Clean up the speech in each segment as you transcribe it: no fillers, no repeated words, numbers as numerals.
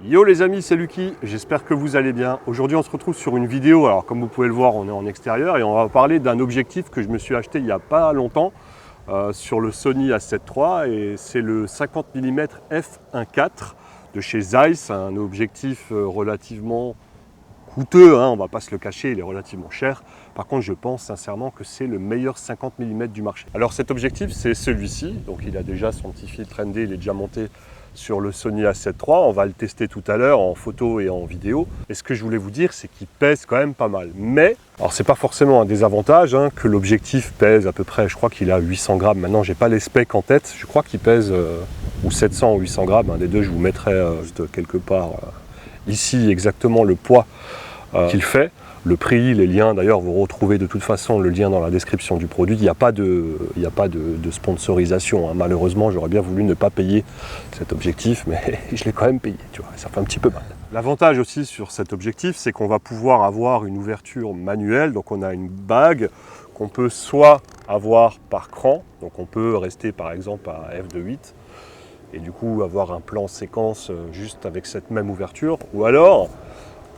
Yo les amis, c'est Lucky, j'espère que vous allez bien. Aujourd'hui on se retrouve sur une vidéo, alors comme vous pouvez le voir on est en extérieur et on va parler d'un objectif que je me suis acheté il n'y a pas longtemps sur le Sony A7 III et c'est le 50 mm f1.4 de chez Zeiss, un objectif relativement coûteux, hein, on ne va pas se le cacher, il est relativement cher. Par contre je pense sincèrement que c'est le meilleur 50 mm du marché. Alors cet objectif c'est celui-ci, donc il a déjà son petit filtre ND, il est déjà monté sur le Sony A7 III, on va le tester tout à l'heure en photo et en vidéo. Et ce que je voulais vous dire, c'est qu'il pèse quand même pas mal. Mais, alors c'est pas forcément un désavantage, hein, que l'objectif pèse à peu près, je crois qu'il a 800 grammes. Maintenant, j'ai pas les specs en tête, je crois qu'il pèse ou 700 ou 800 grammes. Un des deux, je vous mettrai juste quelque part ici exactement le poids qu'il fait. Le prix, les liens, d'ailleurs, vous retrouvez de toute façon le lien dans la description du produit. Il n'y a pas de sponsorisation. Hein. Malheureusement, j'aurais bien voulu ne pas payer cet objectif, mais je l'ai quand même payé. Tu vois, ça fait un petit peu mal. L'avantage aussi sur cet objectif, c'est qu'on va pouvoir avoir une ouverture manuelle. Donc on a une bague qu'on peut soit avoir par cran, donc on peut rester par exemple à f2.8, et du coup avoir un plan séquence juste avec cette même ouverture, ou alors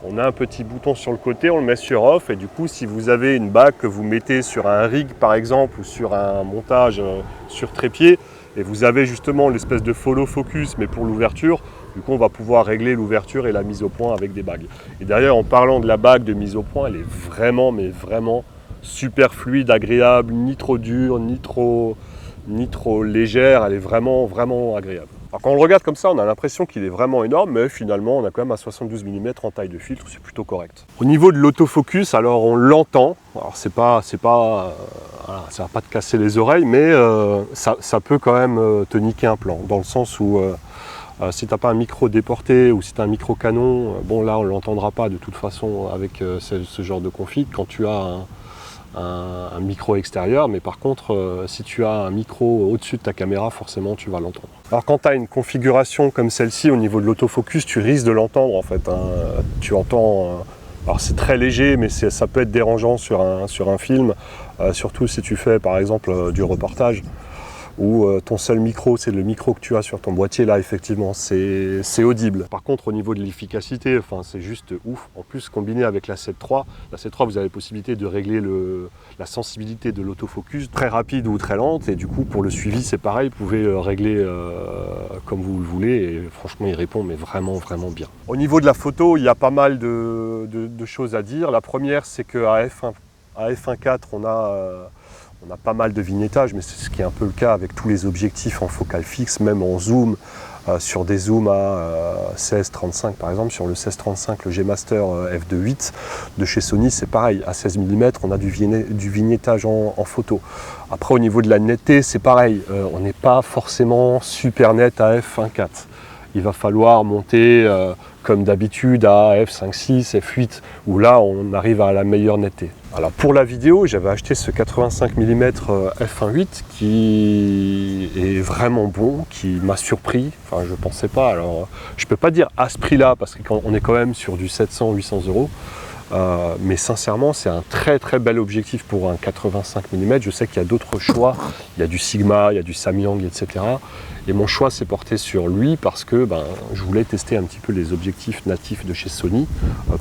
on a un petit bouton sur le côté, on le met sur off et du coup si vous avez une bague que vous mettez sur un rig par exemple ou sur un montage sur trépied et vous avez justement l'espèce de follow focus mais pour l'ouverture, du coup on va pouvoir régler l'ouverture et la mise au point avec des bagues. Et d'ailleurs en parlant de la bague de mise au point, elle est vraiment mais vraiment super fluide, agréable, ni trop dure, ni trop légère, elle est vraiment agréable. Alors quand on le regarde comme ça, on a l'impression qu'il est vraiment énorme, mais finalement on a quand même un 72 mm en taille de filtre, c'est plutôt correct. Au niveau de l'autofocus, alors on l'entend, alors voilà, ça va pas te casser les oreilles, mais ça peut quand même te niquer un plan, dans le sens où si tu n'as pas un micro déporté ou si tu as un micro canon, bon là on ne l'entendra pas de toute façon avec ce genre de config. Quand tu as un micro extérieur, mais par contre si tu as un micro au-dessus de ta caméra, forcément tu vas l'entendre. Alors quand tu as une configuration comme celle-ci au niveau de l'autofocus, tu risques de l'entendre en fait, hein. Tu entends, alors c'est très léger mais ça peut être dérangeant sur un film, surtout si tu fais par exemple du reportage où ton seul micro, c'est le micro que tu as sur ton boîtier, là effectivement c'est audible. Par contre au niveau de l'efficacité, enfin, c'est juste ouf. En plus combiné avec la A7 III, la A7 III vous avez la possibilité de régler la sensibilité de l'autofocus très rapide ou très lente et du coup pour le suivi c'est pareil, vous pouvez régler comme vous le voulez et franchement il répond mais vraiment bien. Au niveau de la photo, il y a pas mal de choses à dire. La première c'est qu'à f1.4 on a pas mal de vignettage, mais c'est ce qui est un peu le cas avec tous les objectifs en focale fixe, même en zoom, sur des zooms à 16-35 par exemple, sur le 16-35, le G-Master f2.8 de chez Sony, c'est pareil, à 16 mm, on a du vignettage en photo. Après au niveau de la netteté, c'est pareil, on n'est pas forcément super net à f1.4. Il va falloir monter comme d'habitude à f5.6, f8, où là on arrive à la meilleure netteté. Alors pour la vidéo, j'avais acheté ce 85 mm f1.8 qui est vraiment bon, qui m'a surpris, enfin je pensais pas, alors je peux pas dire à ce prix là parce qu'on est quand même sur du 700-800 €. Mais sincèrement c'est un très bel objectif pour un 85 mm. Je sais qu'il y a d'autres choix, il y a du Sigma, il y a du Samyang, etc. Et mon choix s'est porté sur lui parce que je voulais tester un petit peu les objectifs natifs de chez Sony,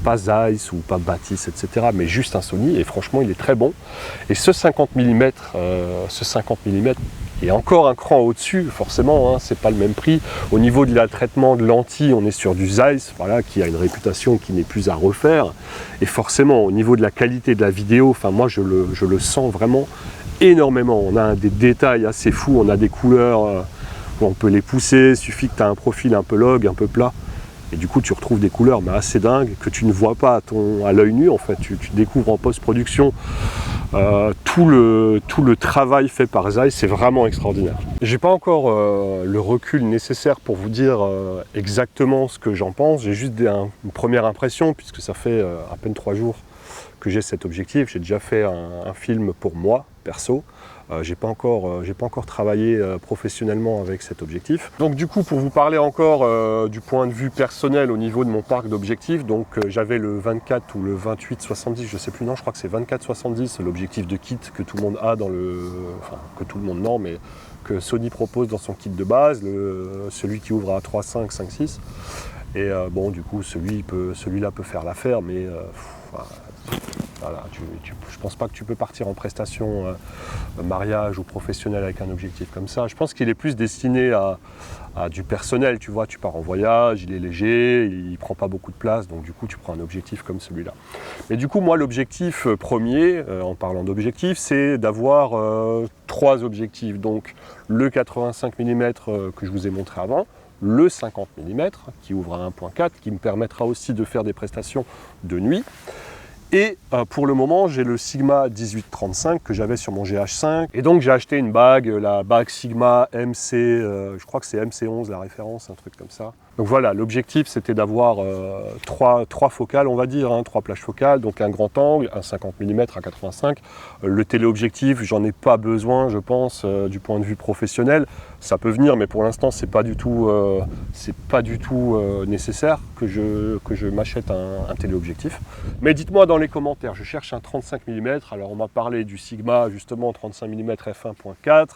pas Zeiss ou pas Batis, etc. mais juste un Sony et franchement il est très bon. Et ce 50 mm et encore un cran au-dessus, forcément, hein, c'est pas le même prix. Au niveau de la traitement de lentilles, on est sur du Zeiss, voilà, qui a une réputation qui n'est plus à refaire. Et forcément, au niveau de la qualité de la vidéo, enfin moi je le sens vraiment énormément. On a des détails assez fous, on a des couleurs où on peut les pousser, il suffit que tu as un profil un peu log, un peu plat. Et du coup tu retrouves des couleurs mais assez dingues que tu ne vois pas à l'œil nu en fait. Tu découvres en post-production tout le travail fait par Zeiss, c'est vraiment extraordinaire. J'ai pas encore le recul nécessaire pour vous dire exactement ce que j'en pense. J'ai juste une première impression puisque ça fait à peine 3 jours que j'ai cet objectif. J'ai déjà fait un film pour moi perso. J'ai pas encore travaillé professionnellement avec cet objectif. Donc du coup, pour vous parler encore du point de vue personnel au niveau de mon parc d'objectifs, donc j'avais le 24 ou le 28-70, je sais plus, non, je crois que c'est 24-70, c'est l'objectif de kit que tout le monde a que tout le monde non, mais que Sony propose dans son kit de base, celui qui ouvre à 3.5, 5.6. Et bon, du coup, celui-là peut faire l'affaire, mais voilà, je pense pas que tu peux partir en prestation mariage ou professionnel avec un objectif comme ça. Je pense qu'il est plus destiné à du personnel, tu vois, tu pars en voyage, il est léger, il prend pas beaucoup de place, donc du coup tu prends un objectif comme celui-là. Mais du coup moi l'objectif premier, en parlant d'objectif, c'est d'avoir 3 objectifs, donc le 85 mm que je vous ai montré avant, le 50 mm qui ouvre à 1.4, qui me permettra aussi de faire des prestations de nuit. Et pour le moment, j'ai le Sigma 1835 que j'avais sur mon GH5. Et donc j'ai acheté une bague, la bague Sigma MC, je crois que c'est MC11 la référence, un truc comme ça. Donc voilà, l'objectif c'était d'avoir 3 focales, on va dire, 3 plages focales, donc un grand angle, un 50 mm à 85. Le téléobjectif, j'en ai pas besoin, je pense, du point de vue professionnel. Ça peut venir, mais pour l'instant, c'est pas du tout nécessaire que je m'achète un téléobjectif. Mais dites-moi dans les commentaires, je cherche un 35 mm. Alors on m'a parlé du Sigma, justement, 35 mm f1.4.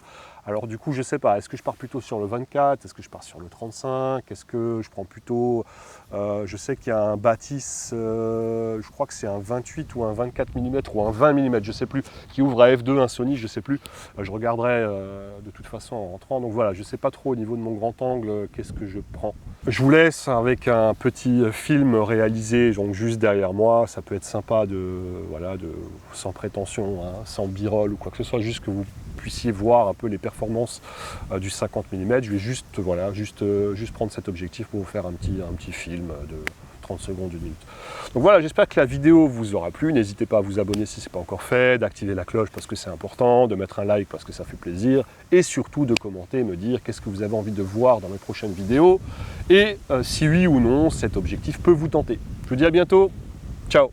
Alors du coup, je ne sais pas, est-ce que je pars plutôt sur le 24, est-ce que je pars sur le 35, est-ce que je prends plutôt, je sais qu'il y a un Batis, je crois que c'est un 28 ou un 24 mm ou un 20 mm, je ne sais plus, qui ouvre à f2, un Sony, je ne sais plus, je regarderai de toute façon en rentrant, donc voilà, je ne sais pas trop au niveau de mon grand angle, qu'est-ce que je prends. Je vous laisse avec un petit film réalisé, donc juste derrière moi, ça peut être sympa sans prétention, sans b-roll ou quoi que ce soit, juste que vous puissiez voir un peu les performances du 50 mm. Je vais juste prendre cet objectif pour vous faire un petit film de 30 secondes, 1 minute. Donc voilà, j'espère que la vidéo vous aura plu. N'hésitez pas à vous abonner si ce n'est pas encore fait, d'activer la cloche parce que c'est important, de mettre un like parce que ça fait plaisir, et surtout de commenter, me dire qu'est-ce que vous avez envie de voir dans mes prochaines vidéos, et si oui ou non cet objectif peut vous tenter. Je vous dis à bientôt, ciao.